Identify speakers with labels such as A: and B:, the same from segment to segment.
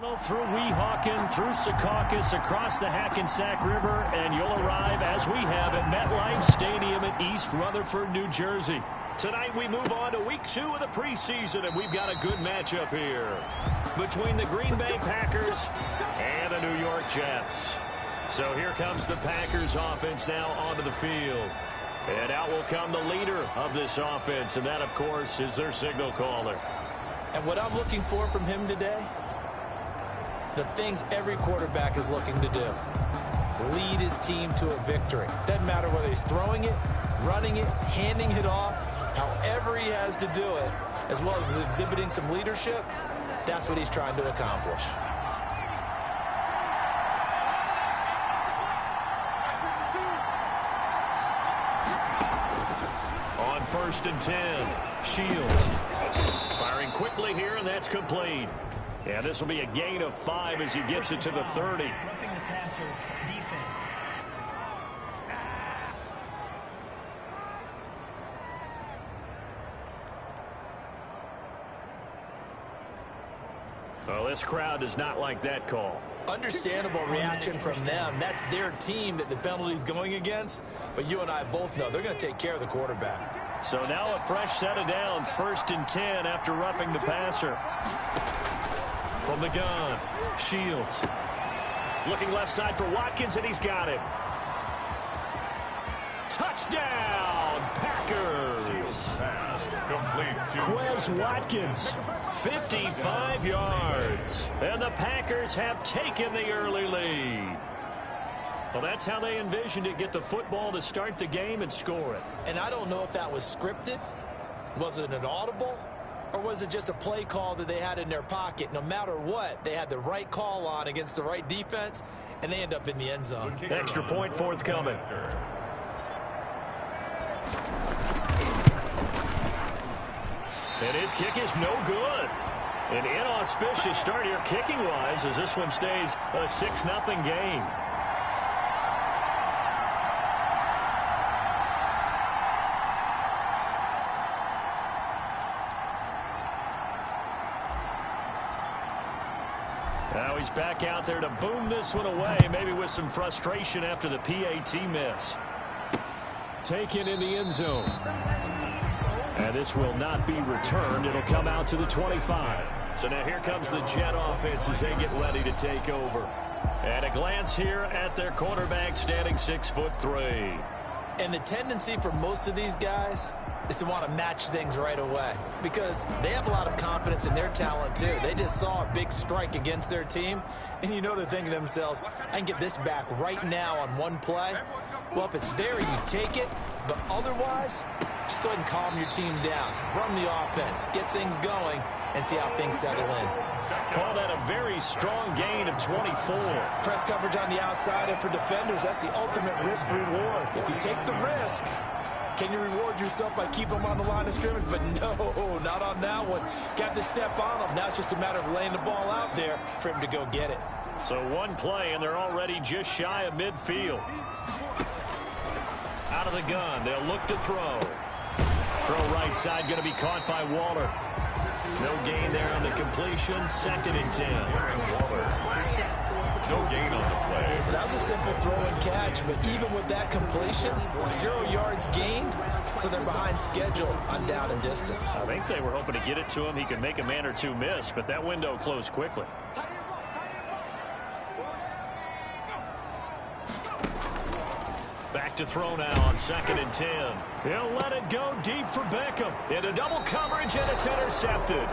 A: Through Weehawken, through Secaucus, across the Hackensack River, and you'll arrive, as we have, at MetLife Stadium in East Rutherford, New Jersey. Tonight we move on to week 2 of the preseason, and we've got a good matchup here between the Green Bay Packers and the New York Jets. So here comes the Packers offense now onto the field. And out will come the leader of this offense, and that, of course, is their signal caller.
B: And what I'm looking for from him today, the things every quarterback is looking to do. Lead his team to a victory. Doesn't matter whether he's throwing it, running it, handing it off, however he has to do it, as well as exhibiting some leadership, that's what he's trying to accomplish.
A: On 1st and 10, Shields. Firing quickly here, and that's complete. Yeah, this will be a gain of 5 as he gets it to the 30.
C: Roughing the passer defense.
A: Well, this crowd does not like that call.
B: Understandable reaction from them. That's their team that the penalty's going against. But you and I both know they're going to take care of the quarterback.
A: So now a fresh set of downs. 1st and 10 after roughing the passer. From the gun, Shields. Looking left side for Watkins, and he's got it. Touchdown, Packers. Quez Watkins, 55 yards. And the Packers have taken the early lead. Well, that's how they envisioned it. Get the football to start the game and score it.
B: And I don't know if that was scripted. Was it an audible? Or was it just a play call that they had in their pocket? No matter what, they had the right call on against the right defense, and they end up in the end zone.
A: Extra point forthcoming. And his kick is no good. An inauspicious start here kicking-wise as this one stays a 6-0 game. Now he's back out there to boom this one away, maybe with some frustration after the PAT miss. Taken in the end zone. And this will not be returned. It'll come out to the 25. So now here comes the Jet offense as they get ready to take over. And a glance here at their quarterback standing 6'3".
B: And the tendency for most of these guys is to want to match things right away because they have a lot of confidence in their talent too. They just saw a big strike against their team, and you know they're thinking to themselves, I can get this back right now on one play. Well, if it's there, you take it, but otherwise, just go ahead and calm your team down. Run the offense, get things going, and see how things settle in.
A: Call that a very strong gain of 24.
B: Press coverage on the outside, and for defenders, that's the ultimate risk-reward. If you take the risk, can you reward yourself by keeping them on the line of scrimmage? But no, not on that one. Got to step on them. Now it's just a matter of laying the ball out there for him to go get it.
A: So one play, and they're already just shy of midfield. Out of the gun, they'll look to throw. Throw right side, going to be caught by Waller. No gain there on the completion. 2nd and 10.
D: No gain on the play.
B: That was a simple throw and catch, but even with that completion, 0 yards gained, so they're behind schedule on down and distance.
A: I think they were hoping to get it to him. He could make a man or two miss, but that window closed quickly. Back to throw now on 2nd and 10. He'll let it go deep for Beckham. Into double coverage, and it's intercepted.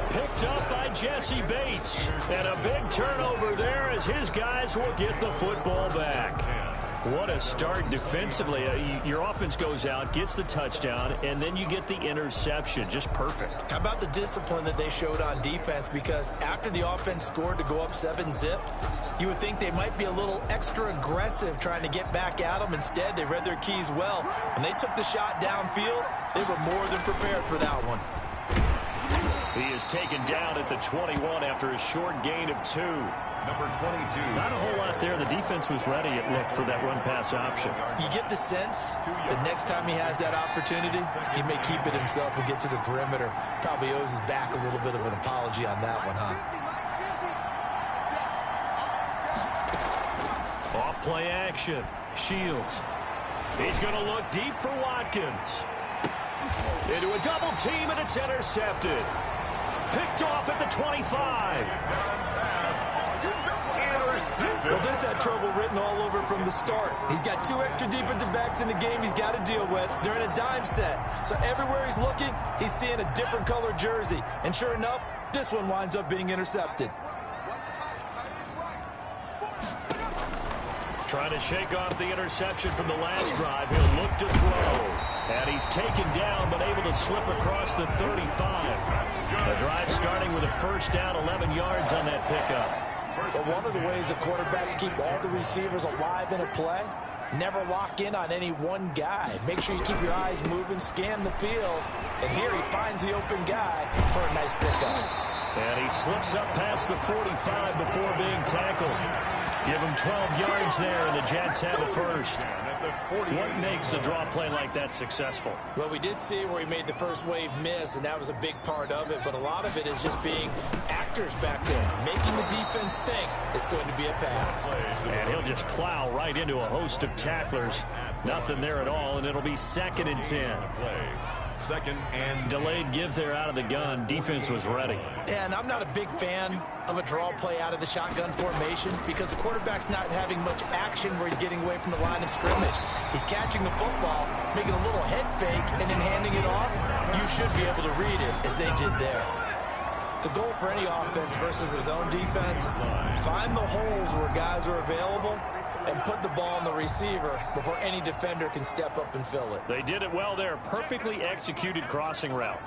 A: Picked up by Jesse Bates. And a big turnover there as his guys will get the football back. What a start defensively. Your offense goes out, gets the touchdown, and then you get the interception. Just perfect.
B: How about the discipline that they showed on defense? Because after the offense scored to go up 7-zip, you would think they might be a little extra aggressive trying to get back at them. Instead, they read their keys well. When they took the shot downfield, they were more than prepared for that one.
A: He is taken down at the 21 after a short gain of 2.
D: Number 22.
A: Not a whole lot there. The defense was ready, it looked, for that run-pass option.
B: You get the sense the next time he has that opportunity, he may keep it himself and get to the perimeter. Probably owes his back a little bit of an apology on that one, huh?
A: play action. Shields. He's going to look deep for Watkins. Into a double team, and it's intercepted. Picked off at the 25.
B: Well, this had trouble written all over from the start. He's got 2 extra defensive backs in the game he's got to deal with. They're in a dime set. So everywhere he's looking, he's seeing a different color jersey. And sure enough, this one winds up being intercepted.
A: Trying to shake off the interception from the last drive. He'll look to throw. And he's taken down, but able to slip across the 35. The drive starting with a first down, 11 yards on that pickup.
B: But one of the ways the quarterbacks keep all the receivers alive in a play, never lock in on any one guy. Make sure you keep your eyes moving, scan the field. And here he finds the open guy for a nice pickup.
A: And he slips up past the 45 before being tackled. Give him 12 yards there, and the Jets have a first. What makes a draw play like that successful?
B: Well, we did see where he made the first wave miss, and that was a big part of it. But a lot of it is just being actors back there, making the defense think it's going to be a pass.
A: And he'll just plow right into a host of tacklers. Nothing there at all, and it'll be 2nd and 10.
D: Second and
A: delayed give there out of the gun. Defense was ready.
B: And I'm not a big fan of a draw play out of the shotgun formation because the quarterback's not having much action where he's getting away from the line of scrimmage. He's catching the football, making a little head fake, and then handing it off. You should be able to read it as they did there. The goal for any offense versus his own defense, find the holes where guys are available and put the ball on the receiver before any defender can step up and fill it.
A: They did it well there. Perfectly executed crossing route.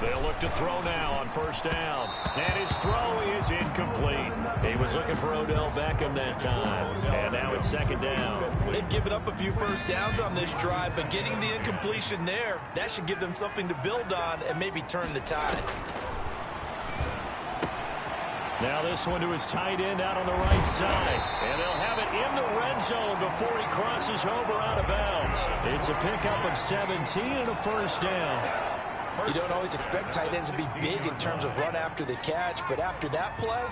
A: They'll look to throw now on first down. And his throw is incomplete. He was looking for Odell Beckham that time. And now it's 2nd down.
B: They've given up a few first downs on this drive, but getting the incompletion there, that should give them something to build on and maybe turn the tide.
A: Now this one to his tight end out on the right side. And they'll have it in the red zone before he crosses over out of bounds. It's a pickup of 17 and a first down.
B: You don't always expect tight ends to be big in terms of run after the catch, but after that play,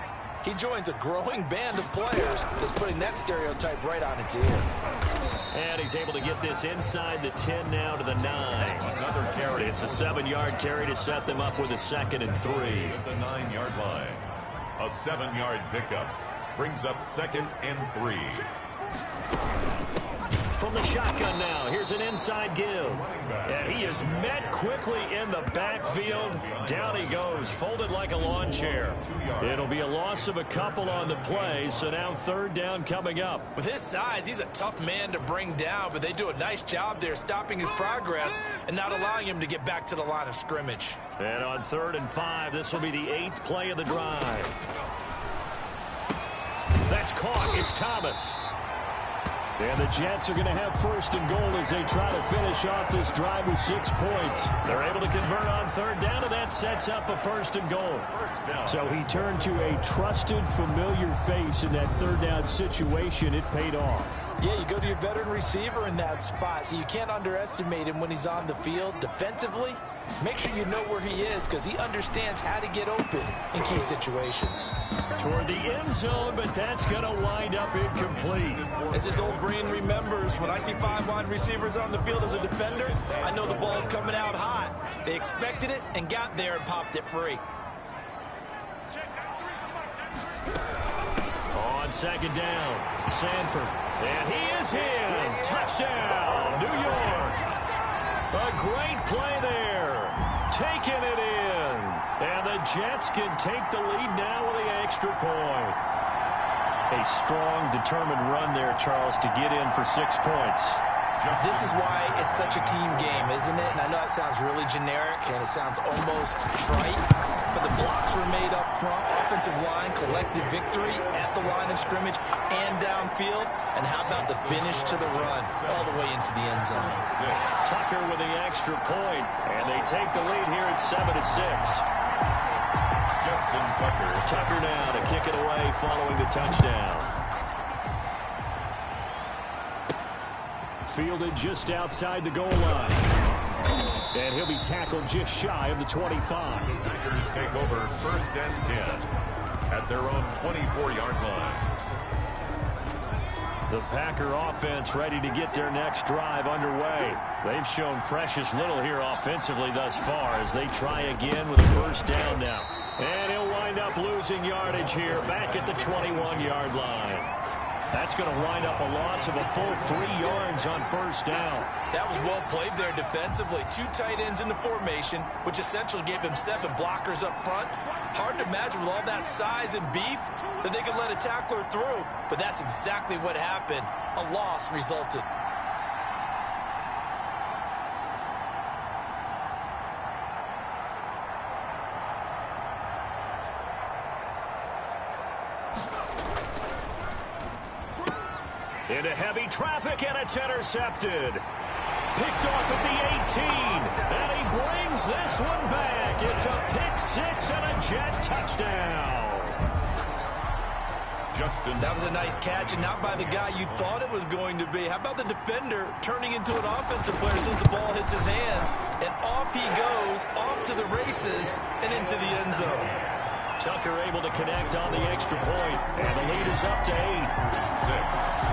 B: he joins a growing band of players that's putting that stereotype right on its ear.
A: And he's able to get this inside the 10 now to the 9.
D: another carry.
A: It's a 7-yard carry to set them up with a 2nd and 3.
D: At the 9-yard line. A 7-yard pickup brings up 2nd and 3.
A: From the shotgun now, here's an inside give. And he is met quickly in the backfield. Down he goes, folded like a lawn chair. It'll be a loss of a couple on the play, so now 3rd down coming up.
B: With his size, he's a tough man to bring down, but they do a nice job there stopping his progress and not allowing him to get back to the line of scrimmage.
A: And on 3rd and 5, this will be the 8th play of the drive. That's caught. It's Thomas. And the Jets are going to have 1st and goal as they try to finish off this drive with 6 points. They're able to convert on 3rd down, and that sets up a 1st and goal. So he turned to a trusted, familiar face in that 3rd down situation. It paid off.
B: Yeah, you go to your veteran receiver in that spot, so you can't underestimate him when he's on the field defensively. Make sure you know where he is because he understands how to get open in key situations.
A: Toward the end zone, but that's going to wind up incomplete.
B: As his old brain remembers, when I see 5 wide receivers on the field as a defender, I know the ball's coming out hot. They expected it and got there and popped it free.
A: On 2nd down, Sanford. And he is in. Touchdown, New York. A great play there. Taking it in. And the Jets can take the lead now with the extra point. A strong, determined run there, Charles, to get in for 6 points.
B: This is why it's such a team game, isn't it? And I know it sounds really generic and it sounds almost trite, but the blocks were made up front, offensive line, collective victory at the line of scrimmage and downfield. And how about the finish to the run all the way into the end zone?
A: Tucker with the extra point, and they take the lead here at 7-6.
D: Justin Tucker.
A: Tucker now to kick it away following the touchdown. Fielded just outside the goal line. And he'll be tackled just shy of the 25.
D: Packers take over 1st and 10 at their own 24-yard line.
A: The Packer offense ready to get their next drive underway. They've shown precious little here offensively thus far as they try again with a 1st down now. And he'll wind up losing yardage here back at the 21-yard line. That's going to wind up a loss of a full 3 yards on 1st down.
B: That was well played there defensively. 2 tight ends in the formation, which essentially gave them 7 blockers up front. Hard to imagine with all that size and beef that they could let a tackler through. But that's exactly what happened. A loss resulted.
A: Into heavy traffic, and it's intercepted. Picked off at the 18, and he brings this one back. It's a pick-6 and a Jet touchdown.
B: That was a nice catch, and not by the guy you thought it was going to be. How about the defender turning into an offensive player as soon as the ball hits his hands, and off he goes, off to the races, and into the end zone.
A: Tucker able to connect on the extra point, and the lead is up to 8. 6.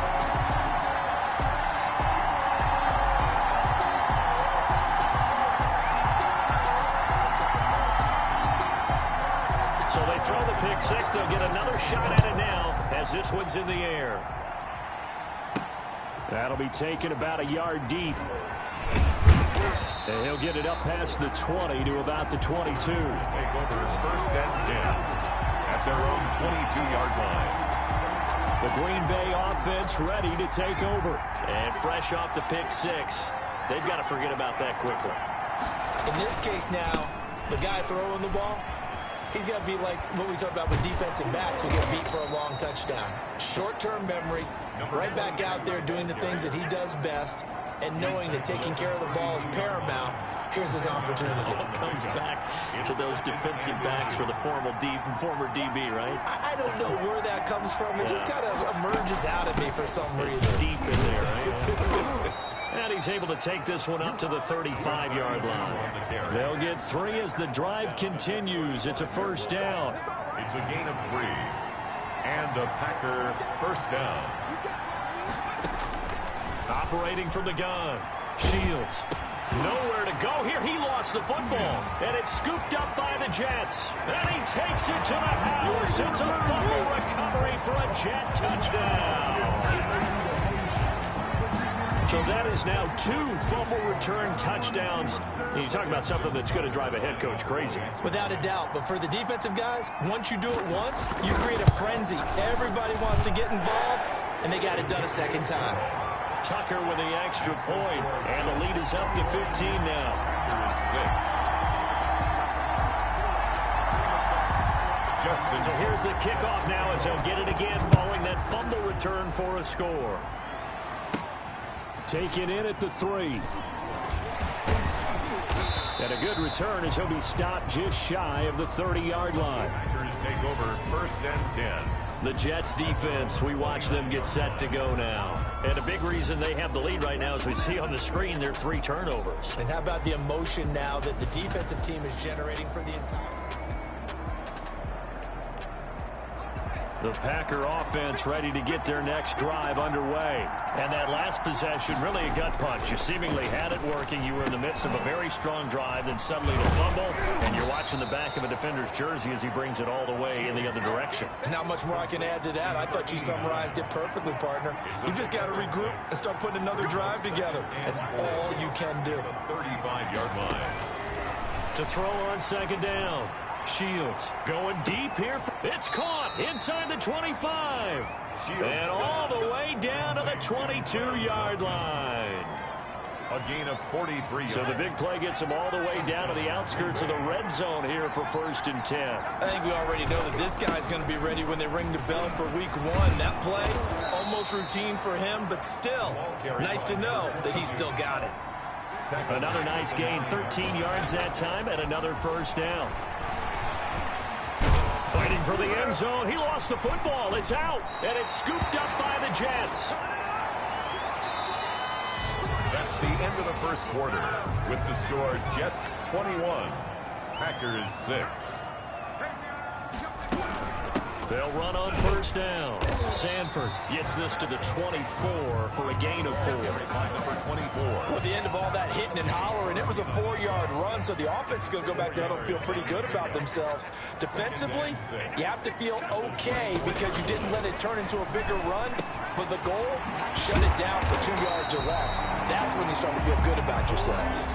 A: So they throw the pick-6. They'll get another shot at it now as this one's in the air. That'll be taken about a yard deep. And he'll get it up past the 20 to about the 22.
D: Take over 1st and 10 at their own 22-yard line.
A: The Green Bay offense ready to take over. And fresh off the pick-6. They've got to forget about that quickly.
B: In this case now, the guy throwing the ball, he's got to be like what we talked about with defensive backs who get beat for a long touchdown. Short-term memory, right back out there doing the things that he does best, and knowing that taking care of the ball is paramount. Here's his opportunity.
A: It comes back to those defensive backs for the former DB, right?
B: I don't know where that comes from. It just kind of emerges out of me for some reason.
A: It's deep in there, right? And he's able to take this one up to the 35-yard line. They'll get 3 as the drive continues. It's a 1st down.
D: It's a gain of 3. And a Packer 1st down.
A: Operating from the gun. Shields. Nowhere to go here. He lost the football. And it's scooped up by the Jets. And he takes it to the house. It's a fumble recovery for a Jet touchdown. So that is now 2 fumble return touchdowns. And you talk about something that's going to drive a head coach crazy.
B: Without a doubt. But for the defensive guys, once you do it once, you create a frenzy. Everybody wants to get involved, and they got it done a second time.
A: Tucker with the extra point, and the lead is up to 15 now.
D: 6.
A: So here's the kickoff now as they'll get it again following that fumble return for a score. Taken in at the 3. And a good return as he'll be stopped just shy of the 30-yard line.
D: Packers take over 1st and 10.
A: The Jets defense, we watch them get set to go now. And a big reason they have the lead right now, as we see on the screen, their 3 turnovers.
B: And how about the emotion now that the defensive team is generating for the entire...
A: The Packer offense ready to get their next drive underway. And that last possession, really a gut punch. You seemingly had it working. You were in the midst of a very strong drive, then suddenly the fumble, and you're watching the back of a defender's jersey as he brings it all the way in the other direction.
B: There's not much more I can add to that. I thought you summarized it perfectly, partner. You just got to regroup and start putting another drive together. That's all you can do.
D: 35-yard line.
A: To throw on 2nd down. Shields going deep here. It's caught inside the 25. And all the way down to the 22-yard line.
D: A gain of 43
A: So the big play gets them all the way down to the outskirts of the red zone here for 1st and 10.
B: I think we already know that this guy's going to be ready when they ring the bell for week 1. That play, almost routine for him, but still, nice to know that he's still got it.
A: Another nice gain, 13 yards that time, and another 1st down. Fighting for the end zone. He lost the football. It's out, and it's scooped up by the Jets.
D: That's the end of the first quarter with the score Jets 21, Packers 6.
A: They'll run on first down. Sanford gets this to the 24 for a gain of 4.
D: Number 24.
B: Well, the end of all that hitting and hollering, it was a 4-yard run, so the offense is going to go back there and feel pretty good about themselves. Defensively, you have to feel okay because you didn't let it turn into a bigger run, but the goal, shut it down for 2 yards or less. That's when you start to feel good about yourselves.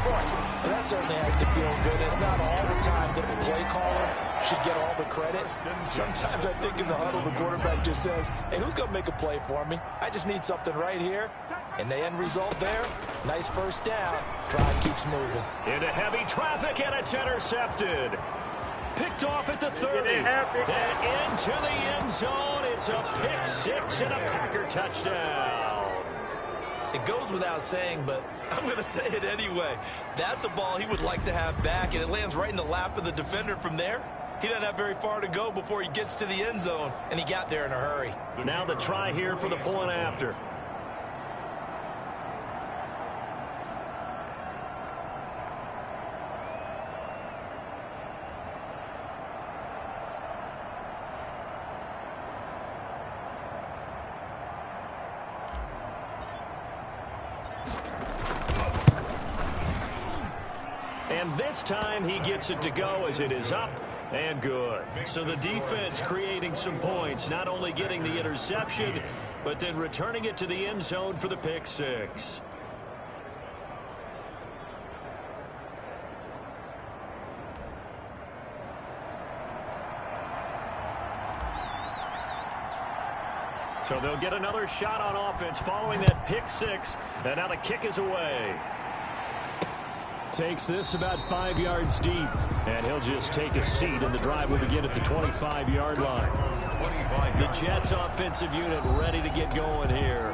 B: Well, that certainly has to feel good. It's not all the time that the play caller should get all the credit. Sometimes I think in the huddle, the quarterback just says, hey, who's going to make a play for me? I just need something right here. And the end result there, nice first down. Drive keeps moving.
A: Into heavy traffic, and it's intercepted. Picked off at the 30. Then into the end zone. It's a pick 6 and a Packer touchdown.
B: It goes without saying, but I'm going to say it anyway. That's a ball he would like to have back, and it lands right in the lap of the defender from there. He doesn't have very far to go before he gets to the end zone, and he got there in a hurry.
A: Now the try here for the point after. And this time he gets it to go as it is up and good. So the defense creating some points, not only getting the interception, but then returning it to the end zone for the pick 6. So they'll get another shot on offense following that pick 6, and now the kick is away. Takes this about 5 yards deep, and he'll just take a seat, and the drive will begin at the 25-yard line. The Jets offensive unit ready to get going here.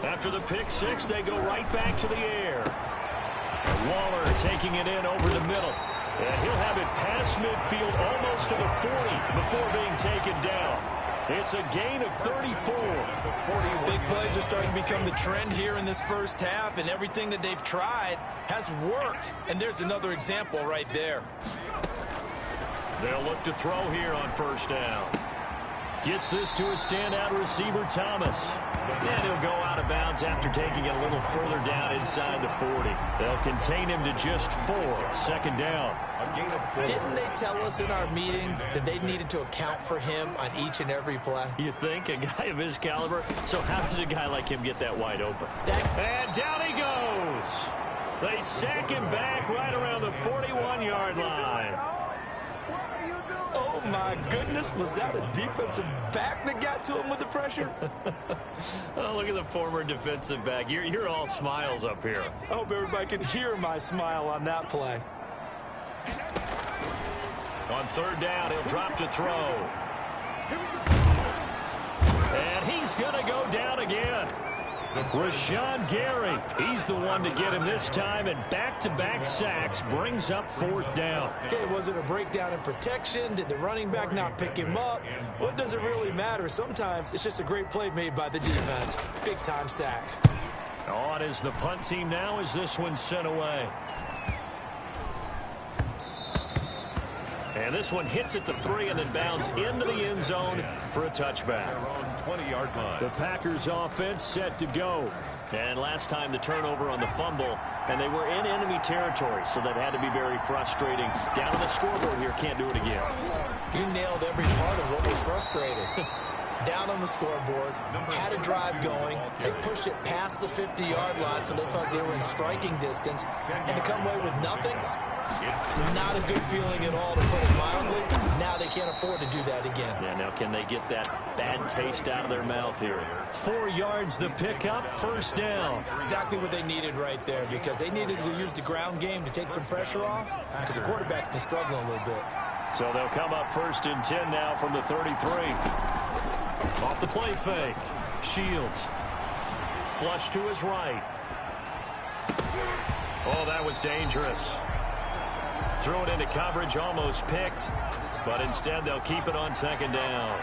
A: After the pick 6, they go right back to the air. Waller taking it in over the middle. And he'll have it past midfield almost to the 40 before being taken down. It's a gain of 34.
B: Big plays are starting to become the trend here in this first half, and everything that they've tried has worked. And there's another example right there.
A: They'll look to throw here on first down. Gets this to a standout receiver, Thomas. And he'll go out of bounds after taking it a little further down inside the 40. They'll contain him to just 4. Second down.
B: Didn't they tell us in our meetings that they needed to account for him on each and every play?
A: You think? A guy of his caliber? So how does a guy like him get that wide open? And down he goes. They sack him back right around the 41-yard line.
B: Oh, my goodness. Was that a defensive back that got to him with the pressure?
A: Oh, look at the former defensive back. You're all smiles up here.
B: I hope everybody can hear my smile on that play.
A: On third down, he'll drop to throw. And he's going to go down again. Rashawn Gary, he's the one to get him this time, and back-to-back sacks brings up fourth down.
B: Okay, was it a breakdown in protection? Did the running back not pick him up? What does it really matter? Sometimes it's just a great play made by the defense. Big-time sack.
A: On is the punt team now as this one's sent away. And this one hits at the 3 and then bounds into the end zone for a touchback.
D: 20-yard line.
A: The Packers offense set to go. And last time the turnover on the fumble, and they were in enemy territory, so that had to be very frustrating. Down on the scoreboard here, can't do it again.
B: You nailed every part of what was frustrating. Down on the scoreboard, had a drive going, they pushed it past the 50-yard line, so they thought they were in striking distance, and to come away with nothing, not a good feeling at all, to put it mildly. Now they can't afford to do that again.
A: Yeah, now can they get that bad taste out of their mouth here? 4 yards the pickup, first down.
B: Exactly what they needed right there, because they needed to use the ground game to take some pressure off, because the quarterback's been struggling a little bit.
A: So they'll come up first and 10 now from the 33. Off the play fake. Shields. Flush to his right. Oh, that was dangerous. Threw it into coverage, almost picked, but instead they'll keep it on second down.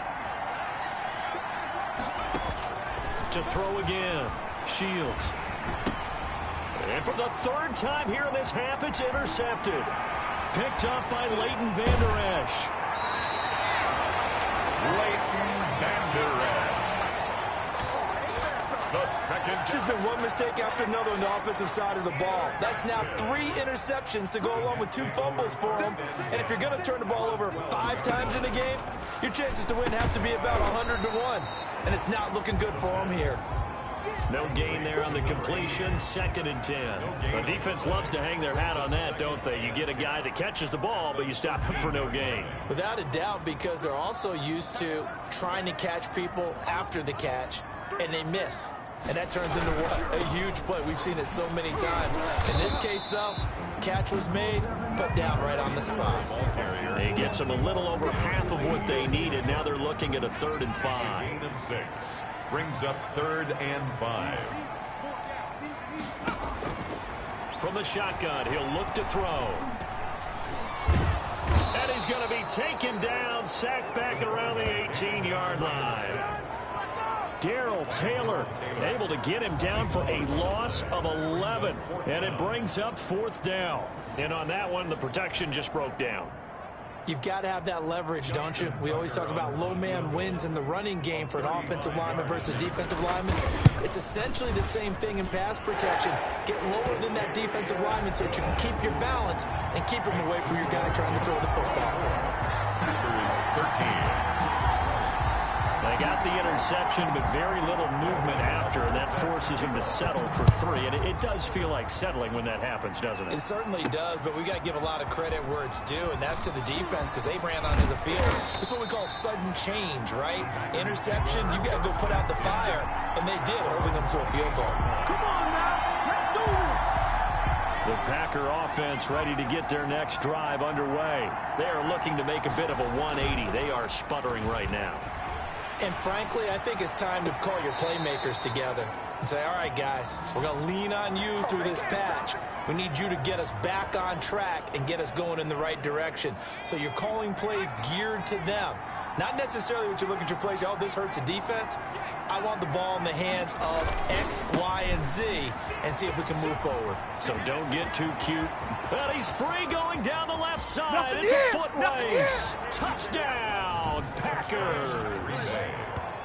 A: To throw again, Shields. And for the third time here in this half, it's intercepted. Picked up by Leighton Vander Esch.
D: Leighton Vander Esch. The second.
B: It's just been one mistake after another on the offensive side of the ball. That's now 3 interceptions to go along with 2 fumbles for him. And if you're going to turn the ball over 5 times in a game, your chances to win have to be about 100 to 1. And it's not looking good for him here.
A: No gain there on the completion, 2nd and 10. The defense loves to hang their hat on that, don't they? You get a guy that catches the ball, but you stop him for no gain.
B: Without a doubt, because they're also used to trying to catch people after the catch, and they miss. And that turns into what? A huge play. We've seen it so many times. In this case, though, catch was made, put down right on the spot.
A: He gets them a little over half of what they needed. Now they're looking at a 3rd and 5.
D: Gain of 6. Brings up 3rd and 5.
A: From the shotgun, he'll look to throw. And he's going to be taken down, sacked back around the 18-yard line. Darrell Taylor able to get him down for a loss of 11. And it brings up 4th down. And on that one, the protection just broke down.
B: You've got to have that leverage, don't you? We always talk about low man wins in the running game for an offensive lineman versus defensive lineman. It's essentially the same thing in pass protection. Get lower than that defensive lineman so that you can keep your balance and keep him away from your guy trying to throw the football.
D: Super 13.
A: They got the interception, but very little movement after, and that forces him to settle for 3. And it does feel like settling when that happens, doesn't it?
B: It certainly does, but we got to give a lot of credit where it's due, and that's to the defense because they ran onto the field. This is what we call sudden change, right? Interception, you got to go put out the fire, and they did, holding them to a field goal.
C: Come on now, let's do this.
A: The Packer offense ready to get their next drive underway. They are looking to make a bit of a 180. They are sputtering right now.
B: And frankly, I think it's time to call your playmakers together and say, all right, guys, we're going to lean on you through this patch. We need you to get us back on track and get us going in the right direction. So you're calling plays geared to them. Not necessarily what you look at your plays, oh, this hurts the defense. I want the ball in the hands of X, Y, and Z and see if we can move forward.
A: So don't get too cute. But he's free going down the left side. It's a foot race. Touchdown, Packers.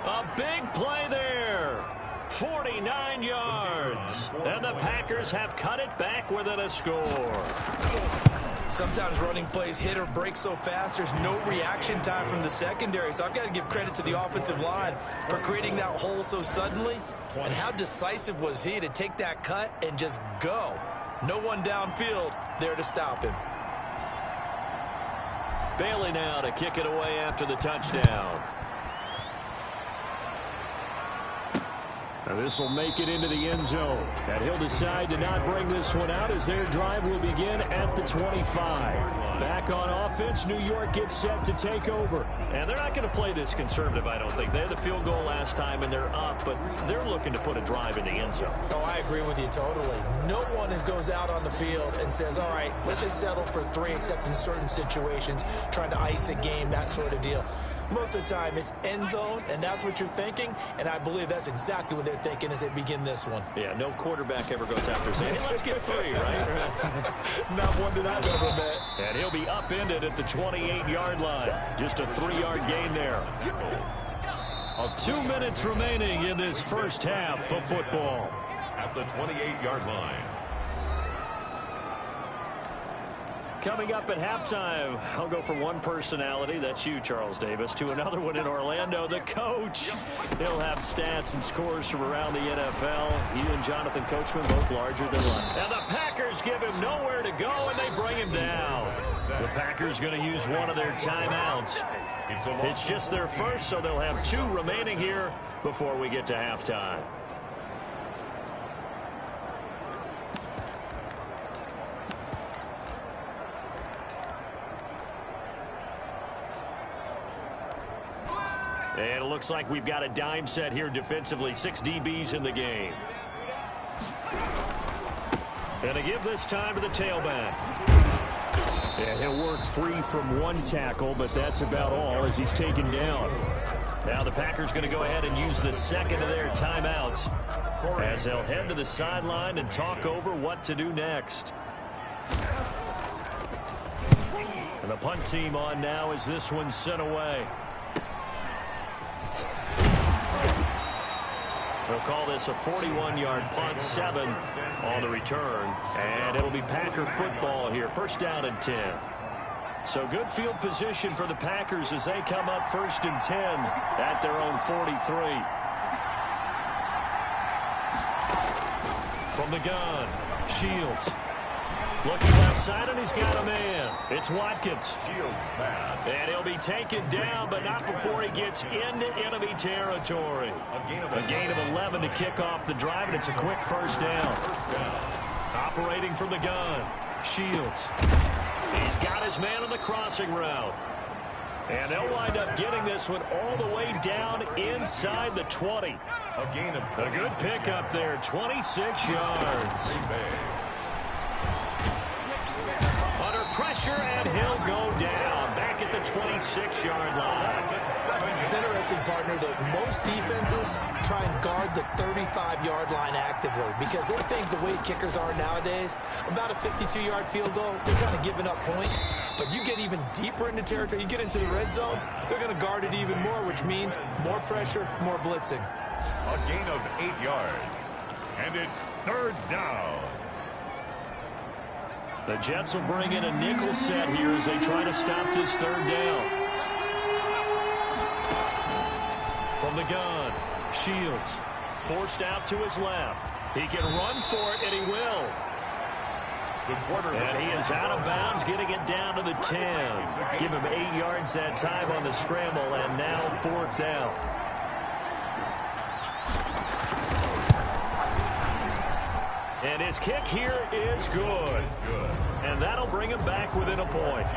A: A big play there. 49 yards. And the Packers have cut it back within a score.
B: Sometimes running plays hit or break so fast, there's no reaction time from the secondary. So I've got to give credit to the offensive line for creating that hole so suddenly. And how decisive was he to take that cut and just go? No one downfield there to stop him.
A: Bailey now to kick it away after the touchdown. Now this will make it into the end zone. And he'll decide to not bring this one out as their drive will begin at the 25. Back on offense, New York gets set to take over. And they're not going to play this conservative, I don't think. They had the field goal last time, and they're up, but they're looking to put a drive in the end zone.
B: Oh, I agree with you totally. No one goes out on the field and says, all right, let's just settle for 3, except in certain situations, trying to ice a game, that sort of deal. Most of the time, it's end zone, and that's what you're thinking, and I believe that's exactly what they're thinking as they begin this one.
A: Yeah, no quarterback ever goes after saying, hey, let's get 3, right?
B: Not one that I've ever met.
A: And he'll be upended at the 28-yard line. Just a 3-yard gain there. 2 minutes remaining in this first half of football.
D: At the 28-yard line.
A: Coming up at halftime, I'll go from one personality, that's you, Charles Davis, to another one in Orlando, the coach. He'll have stats and scores from around the NFL. He and Jonathan Coachman, both larger than life. And the Packers give him nowhere to go, and they bring him down. The Packers going to use one of their timeouts. It's just their first, so they'll have 2 remaining here before we get to halftime. And it looks like we've got a dime set here defensively. 6 DBs in the game. And they give this time to the tailback. And he'll work free from one tackle, but that's about all as he's taken down. Now the Packers going to go ahead and use the second of their timeouts as they'll head to the sideline and talk over what to do next. And the punt team on now as this one's sent away. They'll call this a 41-yard punt, 7 on the return. And it'll be Packer football here. First down and 10. So good field position for the Packers as they come up 1st and 10 at their own 43. From the gun, Shields. Looking left side, and he's got a man. It's Watkins.
D: Shields pass.
A: And he'll be taken down, but not before he gets into enemy territory. A gain of 11 to kick off the drive, and it's a quick first down. Operating from the gun, Shields. He's got his man on the crossing route. And they'll wind up getting this one all the way down inside the 20.
D: A gain of
A: a good pickup there, 26 yards. Under pressure, and he'll go down back at the 26-yard line.
B: It's interesting, partner, that most defenses try and guard the 35-yard line actively because they think the way kickers are nowadays, about a 52-yard field goal, they're kind of giving up points. But you get even deeper into territory, you get into the red zone, they're going to guard it even more, which means more pressure, more blitzing.
D: A gain of 8 yards. And it's 3rd down.
A: The Jets will bring in a nickel set here as they try to stop this 3rd down. From the gun, Shields forced out to his left. He can run for it, and he will. And he is out of bounds, getting it down to the 10. Give him 8 yards that time on the scramble, and now 4th down. And his kick here is good. And that'll bring him back within a point.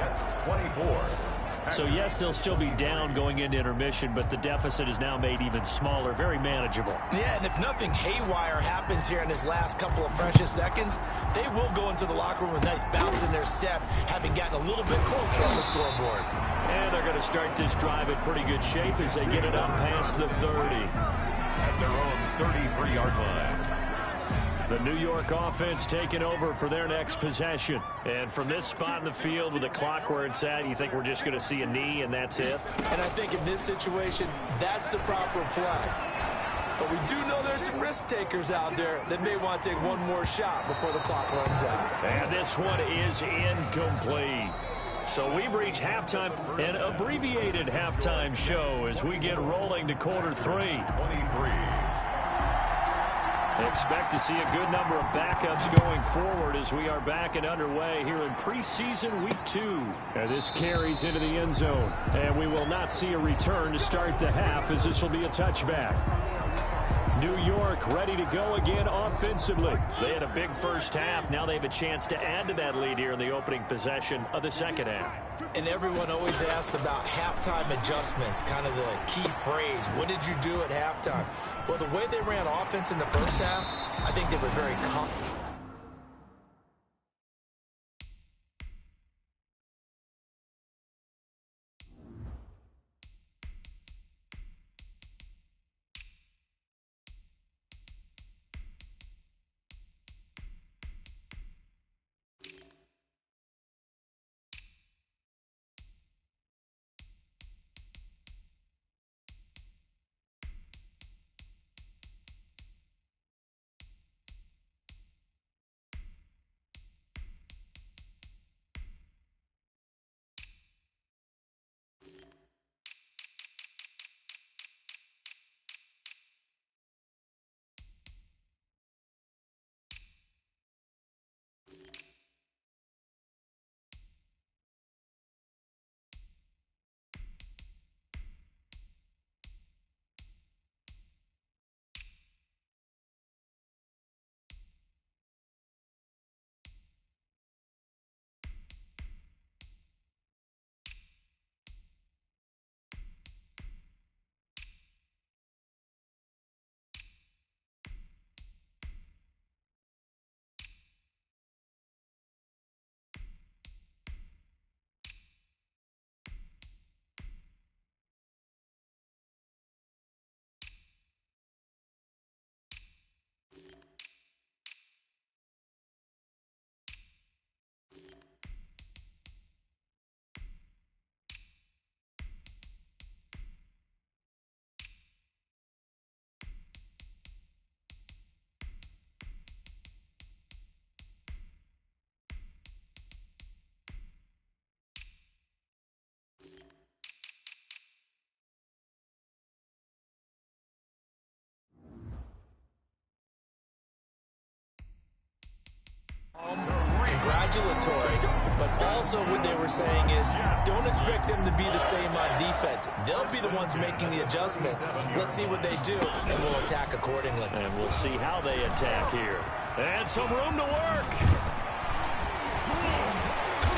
D: 24.
A: So, yes, they'll still be down going into intermission, but the deficit is now made even smaller, very manageable.
B: Yeah, and if nothing haywire happens here in his last couple of precious seconds, they will go into the locker room with a nice bounce in their step, having gotten a little bit closer on the scoreboard.
A: And they're going to start this drive in pretty good shape as they get it up past the 30.
D: At their own 33-yard line.
A: The New York offense taking over for their next possession. And from this spot in the field with the clock where it's at, you think we're just going to see a knee and that's it?
B: And I think in this situation, that's the proper play. But we do know there's some risk takers out there that may want to take one more shot before the clock runs out.
A: And this one is incomplete. So we've reached halftime, an abbreviated halftime show as we get rolling to quarter 3.
D: 23.
A: Expect to see a good number of backups going forward as we are back and underway here in preseason week 2. And this carries into the end zone. And we will not see a return to start the half as this will be a touchback. New York ready to go again offensively. They had a big first half. Now they have a chance to add to that lead here in the opening possession of the second half.
B: And everyone always asks about halftime adjustments, kind of the key phrase. What did you do at halftime? Well, the way they ran offense in the first half, I think they were very confident. congratulatory, but also what they were saying is don't expect them to be the same on defense. They'll be the ones making the adjustments. Let's see what they do, and we'll attack accordingly.
A: And we'll see how they attack here. And some room to work.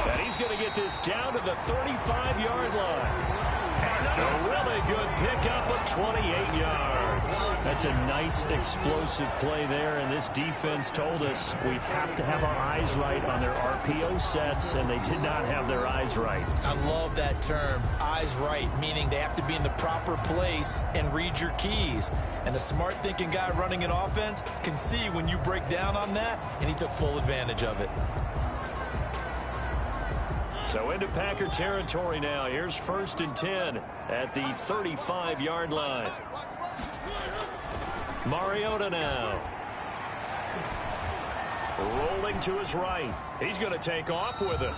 A: And he's going to get this down to the 35-yard line. A really good pickup of 28 yards. That's a nice explosive play there, and this defense told us we have to have our eyes right on their RPO sets, and they did not have their eyes right.
B: I love that term, eyes right, meaning they have to be in the proper place and read your keys. And a smart thinking guy running an offense can see when you break down on that, and he took full advantage of it.
A: So into Packer territory now. Here's 1st and 10 at the 35-yard line. Mariota now. Rolling to his right. He's going to take off with it.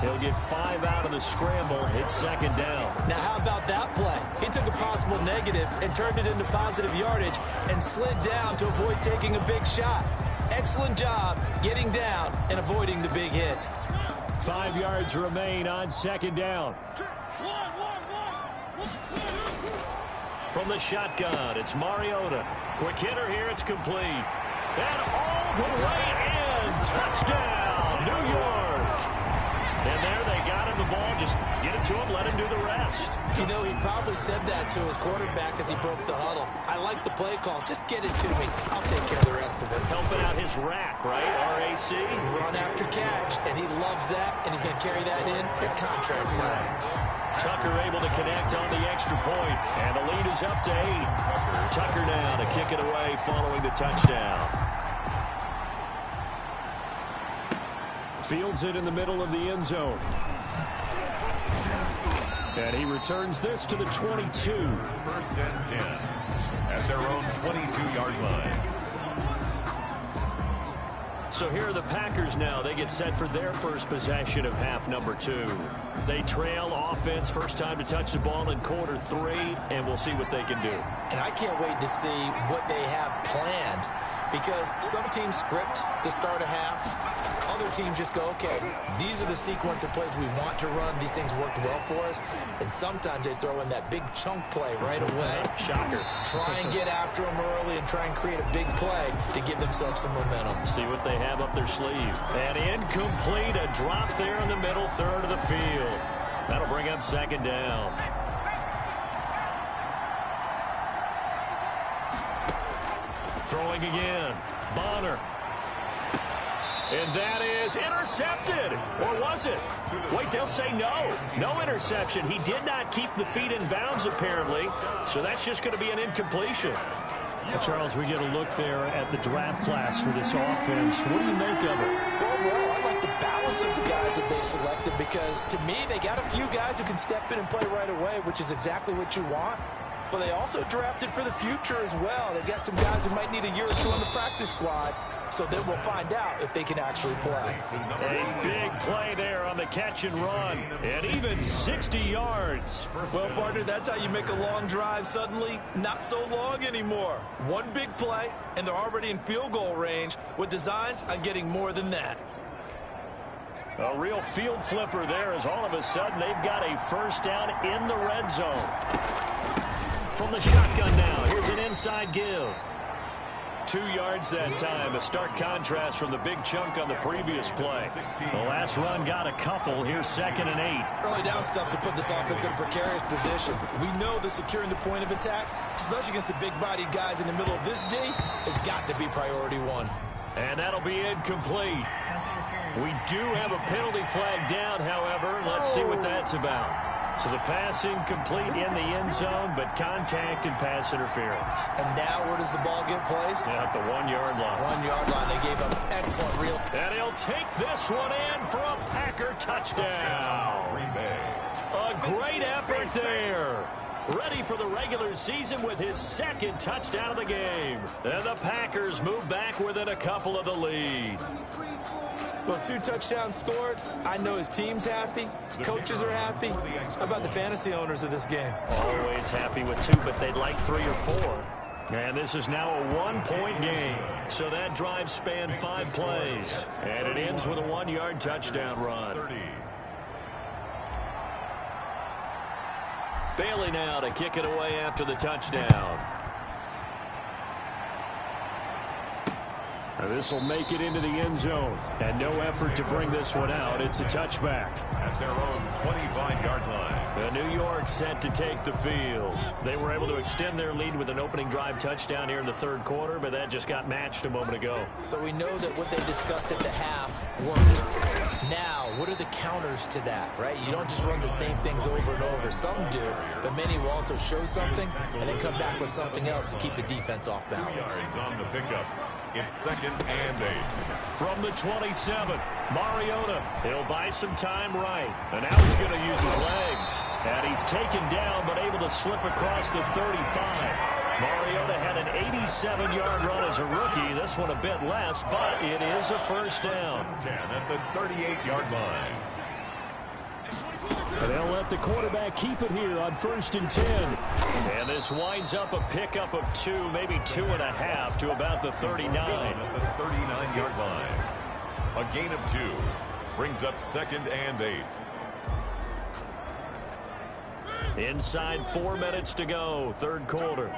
A: He'll get 5 out of the scramble. It's 2nd down.
B: Now how about that play? He took a possible negative and turned it into positive yardage and slid down to avoid taking a big shot. Excellent job getting down and avoiding the big hit.
A: 5 yards remain on 2nd down. From the shotgun, it's Mariota. Quick hitter here, it's complete. And all the way in. Touchdown, New York. And there they got him the ball. Just get it to him, let him do the rest.
B: You know, he probably said that to his quarterback as he broke the huddle. I like the play call. Just get it to me. I'll take care of the rest of it.
A: Helping out his rack, right? RAC.
B: Run after catch, and he loves that, and he's going to carry that in at contract time.
A: Tucker able to connect on the extra point, and the lead is up to 8. Tucker now to kick it away following the touchdown. Fields it in the middle of the end zone. And he returns this to the 22.
D: 1st and 10 at their own 22-yard line.
A: So here are the Packers now. They get set for their first possession of half number 2. They trail offense, first time to touch the ball in quarter 3, and we'll see what they can do.
B: And I can't wait to see what they have planned, because some teams script to start a half. Other teams just go, okay, these are the sequence of plays we want to run. These things worked well for us. And sometimes they throw in that big chunk play right away.
A: Shocker.
B: Try and get after them early and try and create a big play to give themselves some momentum.
A: See what they have up their sleeve. And incomplete, a drop there in the middle third of the field. That'll bring up 2nd down. Throwing again. Bonner. And that is intercepted. Or was it? Wait, they'll say no. No interception. He did not keep the feet in bounds, apparently. So that's just going to be an incompletion. Well, Charles, we get a look there at the draft class for this offense. What do you make of it?
E: Well, overall, I like the balance of the guys that they selected, because to me, they got a few guys who can step in and play right away, which is exactly what you want. But they also drafted for the future as well. They got some guys who might need a year or 2 on the practice squad. So then we'll find out if they can actually play.
A: A big play there on the catch and run. And even 60 yards.
B: Well, partner, that's how you make a long drive suddenly not so long anymore. One big play, and they're already in field goal range with designs on getting more than that.
A: A real field flipper there, as all of a sudden they've got a first down in the red zone. From the shotgun now, here's an inside give. 2 yards that time, a stark contrast from the big chunk on the previous play. The last run got a couple. Here's 2nd and 8.
B: Early down stuff to put this offense in a precarious position. We know that securing the point of attack, especially against the big-bodied guys in the middle of this D, has got to be priority 1.
A: And that'll be incomplete. We do have a penalty flag down, however. Let's see what that's about. So the pass incomplete in the end zone, but contact and pass interference.
B: And now where does the ball get placed?
A: At the 1 yard line.
B: 1 yard line. They gave up excellent real.
A: And he'll take this one in for a Packer touchdown. A great effort there. Ready for the regular season with his 2nd touchdown of the game. And the Packers move back within a couple of the lead.
B: Well, 2 touchdowns scored. I know his team's happy. His coaches are happy. How about the fantasy owners of this game?
A: Always happy with 2, but they'd like 3 or 4. And this is now a one-point game. So that drive spanned 5 plays. And it ends with a 1-yard touchdown run.
D: 30.
A: Bailey now to kick it away after the touchdown. This will make it into the end zone. And no effort to bring this one out. It's a touchback.
D: At their own 25-yard line.
A: The New York set to take the field. They were able to extend their lead with an opening drive touchdown here in the third quarter, but that just got matched a moment ago.
E: So we know that what they discussed at the half worked. Now, what are the counters to that, right? You don't just run the same things over and over. Some do, but many will also show something and then come back with something else to keep the defense off
D: 2
E: balance.
D: yards on the pickup. It's 2nd and 8.
A: From the 27, Mariota. He'll buy some time right. And now he's going to use his legs. And he's taken down, but able to slip across the 35. Mariota had an 87-yard run as a rookie. This one a bit less, but it is a first down.
D: 10 at the 38-yard line.
A: And they'll let the quarterback keep it here on 1st and 10. And this winds up a pickup of 2, maybe 2.5 to about the 39.
D: At the 39-yard line. A gain of 2 brings up 2nd and 8.
A: Inside 4 minutes to go, third quarter.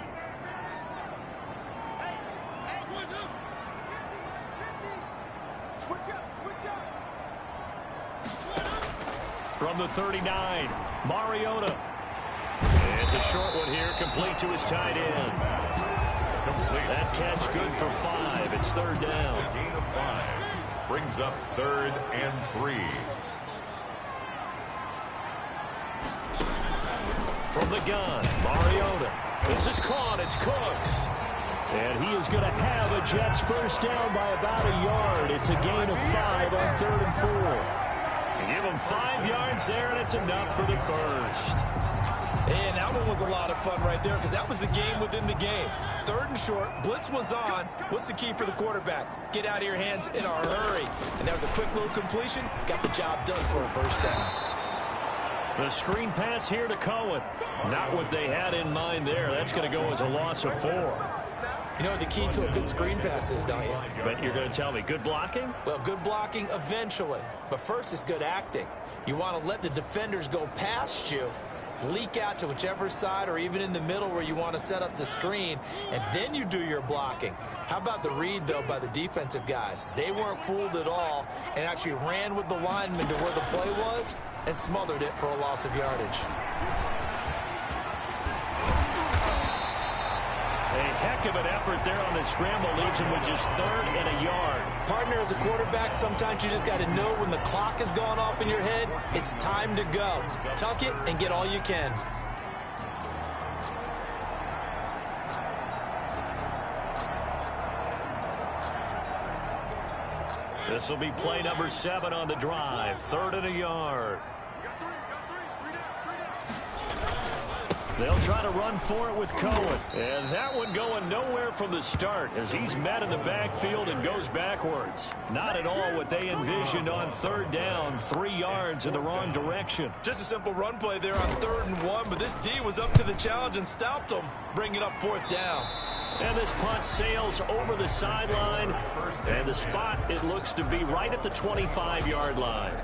A: From the 39, Mariota. It's a short one here, complete to his tight end.
D: Complete.
A: That catch good for 5. It's third down.
D: A gain of 5 brings up 3rd and 3.
A: From the gun, Mariota. This is caught. It's Cooks. And he is going to have a Jets first down by about a yard. It's a gain of 5 on 3rd and 4. Give him 5 yards there, and it's enough for the first.
E: And that one was a lot of fun right there because that was the game within the game. 3rd and short, blitz was on. What's the key for the quarterback? Get out of your hands in a hurry. And that was a quick little completion. Got the job done for a first down.
A: The screen pass here to Cohen. Not what they had in mind there. That's going to go as a loss of 4.
E: You know what the key to a good screen pass is, don't you?
A: But you're going to tell me good blocking?
E: Well, good blocking eventually. But first is good acting. You want to let the defenders go past you, leak out to whichever side or even in the middle where you want to set up the screen, and then you do your blocking. How about the read, though, by the defensive guys? They weren't fooled at all and actually ran with the lineman to where the play was and smothered it for a loss of yardage.
A: A heck of an effort there on the scramble leaves him with just 3rd and a yard.
E: Partner, as a quarterback, sometimes you just got to know when the clock has gone off in your head, it's time to go. Tuck it and get all you can.
A: This will be play number 7 on the drive. 3rd and a yard. They'll try to run for it with Cohen. And that one going nowhere from the start as he's met in the backfield and goes backwards. Not at all what they envisioned on 3rd down. 3 yards in the wrong direction.
E: Just a simple run play there on 3rd and 1, but this D was up to the challenge and stopped them, bringing up 4th down.
A: And this punt sails over the sideline. And the spot, it looks to be right at the 25-yard line.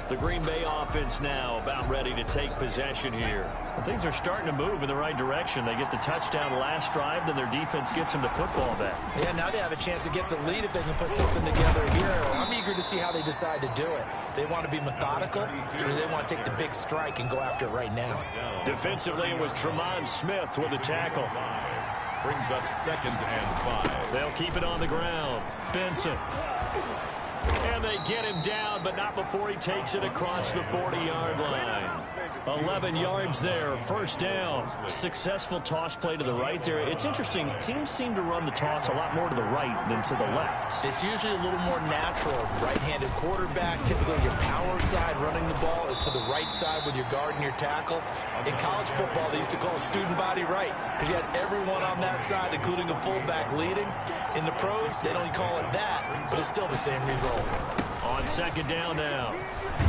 A: The Green Bay offense now about ready to take possession here. Well, things are starting to move in the right direction. They get the touchdown last drive, then their defense gets them the football back.
E: Yeah, now they have a chance to get the lead if they can put something together here. I'm eager to see how they decide to do it. They want to be methodical, or do they want to take the big strike and go after it right now?
A: Defensively, it was Tremont Smith with the tackle.
D: Brings up 2nd and 5.
A: They'll keep it on the ground. Benson. And they get him down, but not before he takes it across the 40-yard line. 11 yards there, first down. Successful toss play to the right there. It's interesting. Teams seem to run the toss a lot more to the right than to the left.
E: It's usually a little more natural. Right-handed quarterback, typically your power side running the ball is to the right side with your guard and your tackle. In college football, they used to call it student body right because you had everyone on that side, including a fullback leading. In the pros, they don't call it that, but it's still the same result.
A: On 2nd down now.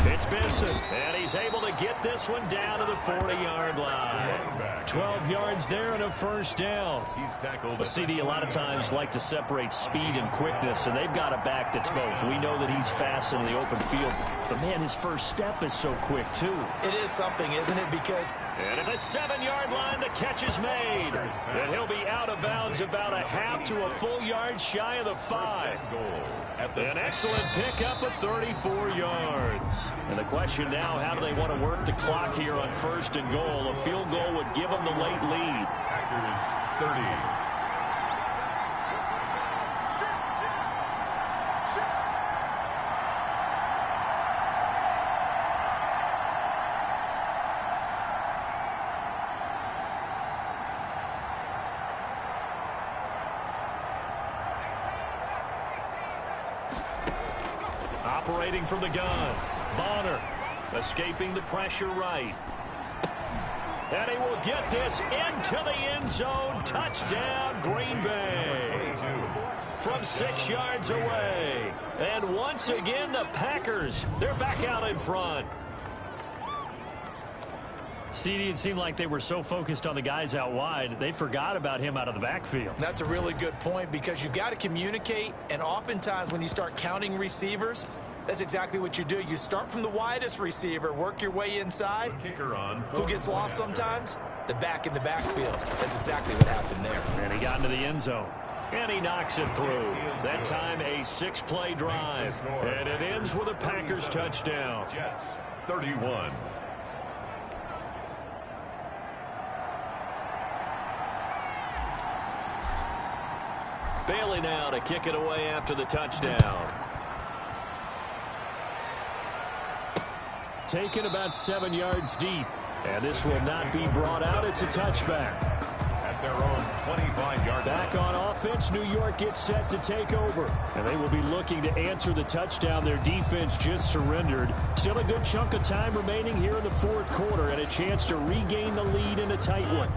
A: It's Benson, and he's able to get this one down to the 40-yard line. 12 yards there and a first down.
D: He's tackled.
A: A CD a lot of times like to separate speed and quickness, and they've got a back that's both. We know that he's fast in the open field, but, man, his first step is so quick, too.
E: It is something, isn't it? Because...
A: And at the 7-yard line, the catch is made. And he'll be out of bounds about a half to a full yard shy of the 5. An excellent pickup of 34 yards. And the question now, how do they want to work the clock here on first and goal? A field goal would give them the late lead.
D: Packers 30.
A: Operating from the gun, Bonner escaping the pressure right. And he will get this into the end zone. Touchdown, Green Bay. From 6 yards away. And once again, the Packers, they're back out in front. CD, it seemed like they were so focused on the guys out wide, they forgot about him out of the backfield.
E: That's a really good point because you've got to communicate, and oftentimes when you start counting receivers, that's exactly what you do. You start from the widest receiver, work your way inside. Who gets lost sometimes? The back in the backfield. That's exactly what happened there.
A: And he got into the end zone. And he knocks it through. That time a 6-play drive. And it ends with a Packers touchdown.
D: Jets 31.
A: Bailey now to kick it away after the touchdown. Taken about 7 yards deep. And this will not be brought out. It's a touchback.
D: At their own 25-yard
A: back on offense, New York gets set to take over. And they will be looking to answer the touchdown their defense just surrendered. Still a good chunk of time remaining here in the fourth quarter and a chance to regain the lead in a tight one.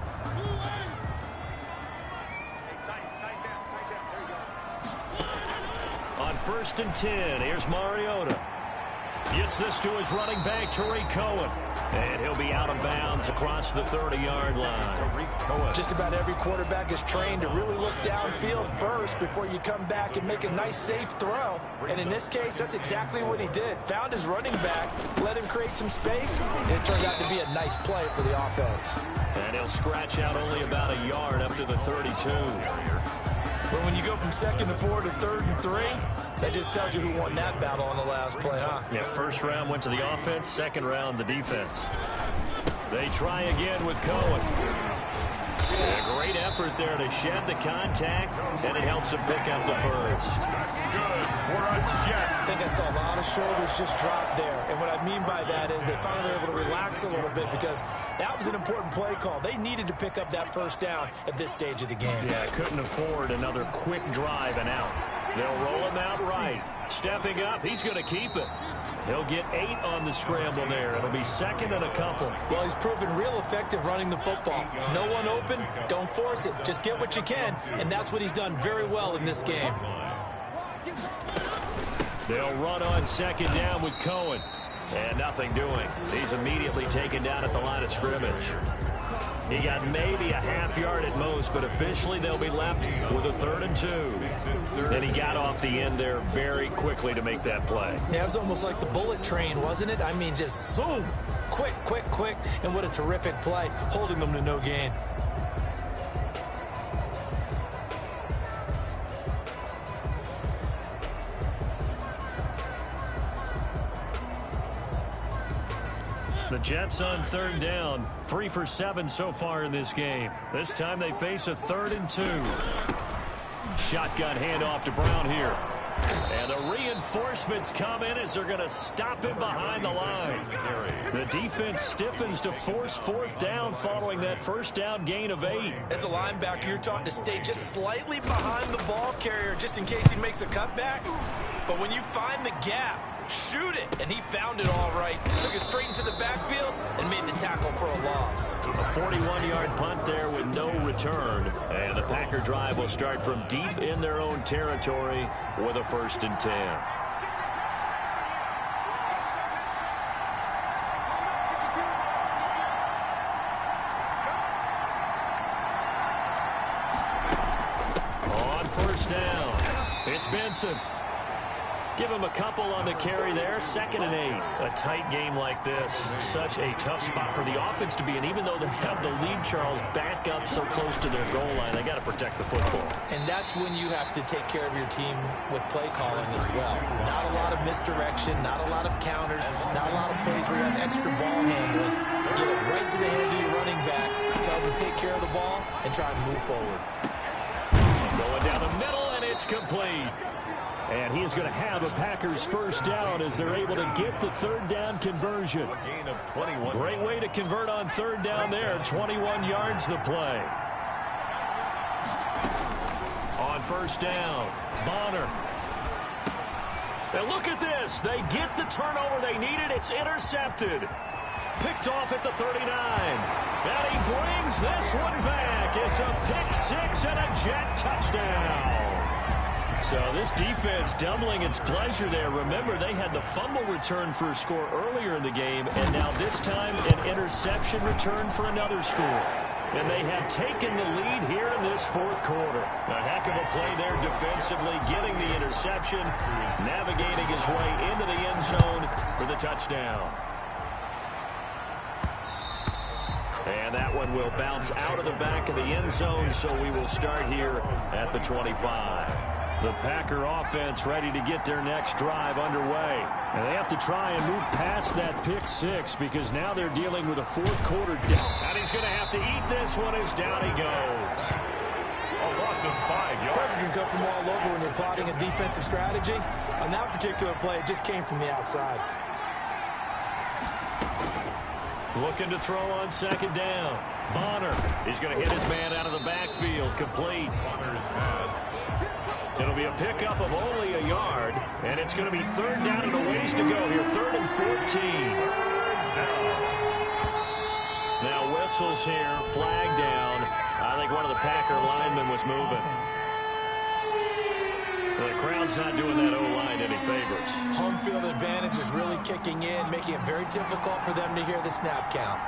A: On 1st and 10, here's Mariota. Gets this to his running back, Tariq Cohen. And he'll be out of bounds across the 30-yard line.
E: Just about every quarterback is trained to really look downfield first before you come back and make a nice, safe throw. And in this case, that's exactly what he did. Found his running back, let him create some space, and it turned out to be a nice play for the offense.
A: And he'll scratch out only about a yard up to the 32.
E: But when you go from 2nd to 4 to 3rd and 3, that just tells you who won that battle on the last play, huh?
A: Yeah, first round went to the offense, second round the defense. They try again with Cohen. A great effort there to shed the contact, and it helps him pick up the first.
D: That's good for a Jet.
E: I think I saw a lot of shoulders just drop there. And what I mean by that is they finally were able to relax a little bit because that was an important play call. They needed to pick up that first down at this stage of the game.
A: Yeah, couldn't afford another quick drive and out. They'll roll him out right. Stepping up, he's going to keep it. He'll get 8 on the scramble there. It'll be 2nd and a couple.
E: Well, he's proven real effective running the football. No one open, don't force it. Just get what you can, and that's what he's done very well in this game.
A: They'll run on 2nd down with Cohen. And nothing doing. He's immediately taken down at the line of scrimmage. He got maybe a half yard at most, but officially they'll be left with a 3rd and 2. And he got off the end there very quickly to make that play.
E: Yeah, it was almost like the bullet train, wasn't it? I mean, just zoom. Quick, quick, quick. And what a terrific play, holding them to no gain.
A: The Jets on 3rd down, 3 for 7 so far in this game. This time they face a 3rd and 2. Shotgun handoff to Brown here. And the reinforcements come in as they're going to stop him behind the line. The defense stiffens to force 4th down following that first down gain of 8.
E: As a linebacker, you're taught to stay just slightly behind the ball carrier just in case he makes a cutback. But when you find the gap, shoot it, and he found it all right. Took it straight into the backfield and made the tackle for a loss.
A: A 41-yard punt there with no return. And the Packer drive will start from deep in their own territory with a 1st and 10. It's Benson. Give him a couple on the carry there. 2nd and 8. A tight game like this, such a tough spot for the offense to be in. Even though they have the lead, Charles, back up so close to their goal line, they got to protect the football.
B: And that's when you have to take care of your team with play calling as well. Not a lot of misdirection, not a lot of counters, not a lot of plays where you have extra ball handling. Get it right to the hands of your running back, tell them to take care of the ball, and try and move forward.
A: Going down the middle, and it's complete. And he is going to have a Packers first down as they're able to get the 3rd down conversion.
D: Gain of 21.
A: Great way to convert on 3rd down there. 21 yards the play. On 1st down, Bonner. And look at this. They get the turnover they needed. It's intercepted. Picked off at the 39. And he brings this one back. It's a pick 6 and a Jet touchdown. So this defense doubling its pleasure there. Remember, they had the fumble return for a score earlier in the game, and now this time an interception return for another score. And they have taken the lead here in this 4th quarter. A heck of a play there defensively, getting the interception, navigating his way into the end zone for the touchdown. And that one will bounce out of the back of the end zone, so we will start here at the 25. The Packer offense ready to get their next drive underway. And they have to try and move past that pick 6 because now they're dealing with a 4th quarter down. And he's going to have to eat this one as down he goes.
D: A loss of 5 yards.
E: Pressure can come from all over when you're plotting a defensive strategy. On that particular play, it just came from the outside.
A: Looking to throw on 2nd down. Bonner. He's going to hit his man out of the backfield. Complete.
D: Bonner's pass.
A: It'll be a pickup of only a yard, and it's going to be 3rd down and a ways to go here. 3rd and 14. Now whistles here, flag down. I think one of the Packer linemen was moving. The crowd's not doing that O-line any favors.
B: Home field advantage is really kicking in, making it very difficult for them to hear the snap count.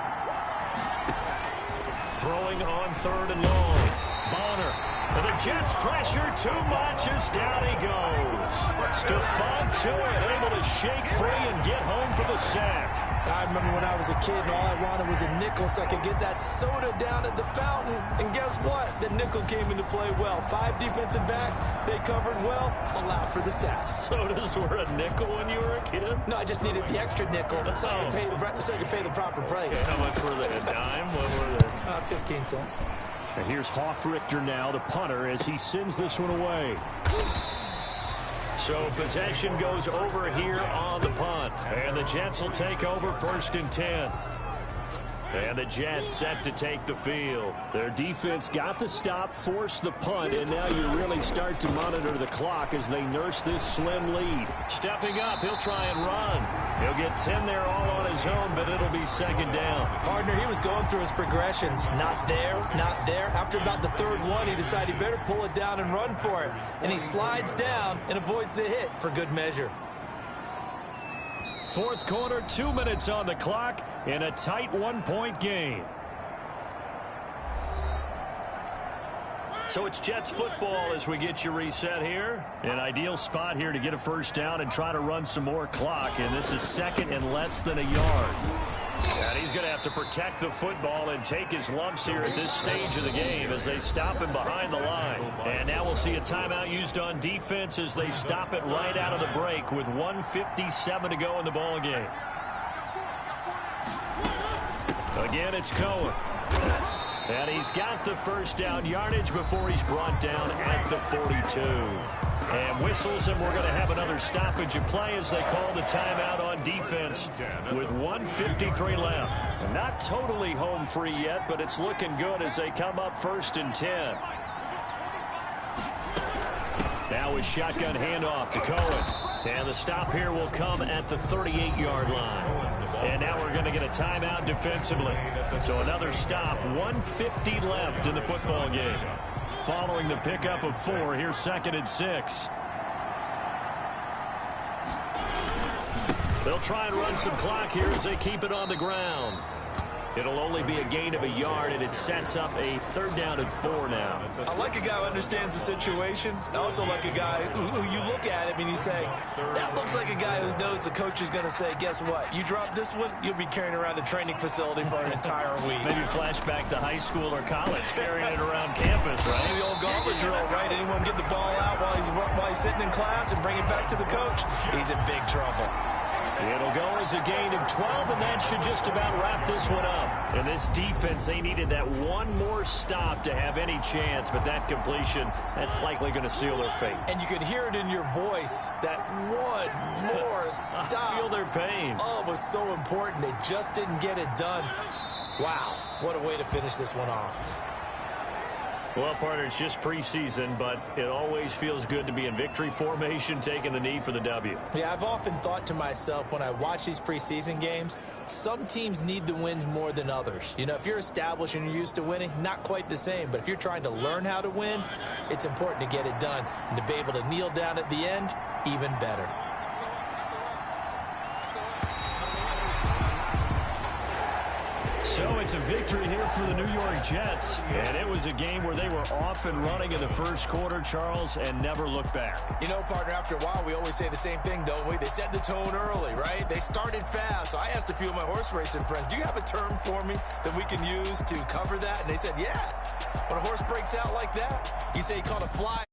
A: Throwing on 3rd and long. Bonner. And the Jets pressure too much as down he goes. Stephon Tuitt able to shake free and get home for the sack.
E: I remember when I was a kid and all I wanted was a nickel so I could get that soda down at the fountain. And guess what? The nickel came into play well. 5 defensive backs, they covered well, allowed for the sacks.
A: Sodas were a nickel when you were a kid?
E: No, I just needed the extra nickel so I could pay the proper price.
A: Okay, how much were they? A dime? What were they?
E: 15 cents.
A: And here's Hoffrichter now, the punter, as he sends this one away. So possession goes over here on the punt. And the Jets will take over 1st and 10. And the Jets set to take the field. Their defense got the stop, forced the punt, and now you really start to monitor the clock as they nurse this slim lead. Stepping up, he'll try and run. He'll get 10 there all on his own, but it'll be 2nd down.
E: Partner, he was going through his progressions. Not there, not there. After about the 3rd one, he decided he better pull it down and run for it. And he slides down and avoids the hit for good measure.
A: 4th quarter, 2 minutes on the clock in a tight 1-point game. So it's Jets football as we get you reset here. An ideal spot here to get a first down and try to run some more clock. And this is 2nd and less than a yard. And he's going to have to protect the football and take his lumps here at this stage of the game as they stop him behind the line. And now we'll see a timeout used on defense as they stop it right out of the break with 1:57 to go in the ball game. Again, it's Cohen. And he's got the first down yardage before he's brought down at the 42. And whistles, and we're going to have another stoppage of play as they call the timeout on defense with 1:53 left. And not totally home free yet, but it's looking good as they come up 1st and 10. Now a shotgun handoff to Cohen. And the stop here will come at the 38-yard line. And now we're going to get a timeout defensively. So another stop, 1:50 left in the football game. Following the pickup of 4, here's 2nd and 6. They'll try and run some clock here as they keep it on the ground. It'll only be a gain of a yard, and it sets up a 3rd down and 4 now.
B: I like a guy who understands the situation. I also like a guy who you look at him and you say, that looks like a guy who knows the coach is going to say, guess what? You drop this one, you'll be carrying around the training facility for an entire week.
A: Maybe flashback to high school or college, carrying it around campus, right?
B: The old gauntlet drill, right? Anyone get the ball out while he's sitting in class and bring it back to the coach? He's in big trouble.
A: It'll go as a gain of 12, and that should just about wrap this one up. And this defense, they needed that one more stop to have any chance, but that completion, that's likely going to seal their fate.
B: And you could hear it in your voice, that one more stop.
A: I feel their pain.
B: Oh, it was so important. They just didn't get it done. Wow, what a way to finish this one off.
A: Well, partner, it's just preseason, but it always feels good to be in victory formation, taking the knee for the W.
B: Yeah, I've often thought to myself when I watch these preseason games, some teams need the wins more than others. You know, if you're established and you're used to winning, not quite the same. But if you're trying to learn how to win, it's important to get it done. And to be able to kneel down at the end, even better.
A: So it's a victory here for the New York Jets. And it was a game where they were off and running in the first quarter, Charles, and never looked back.
B: You know, partner, after a while, we always say the same thing, don't we? They set the tone early, right? They started fast. So I asked a few of my horse racing friends, do you have a term for me that we can use to cover that? And they said, yeah. When a horse breaks out like that, you say he caught a fly.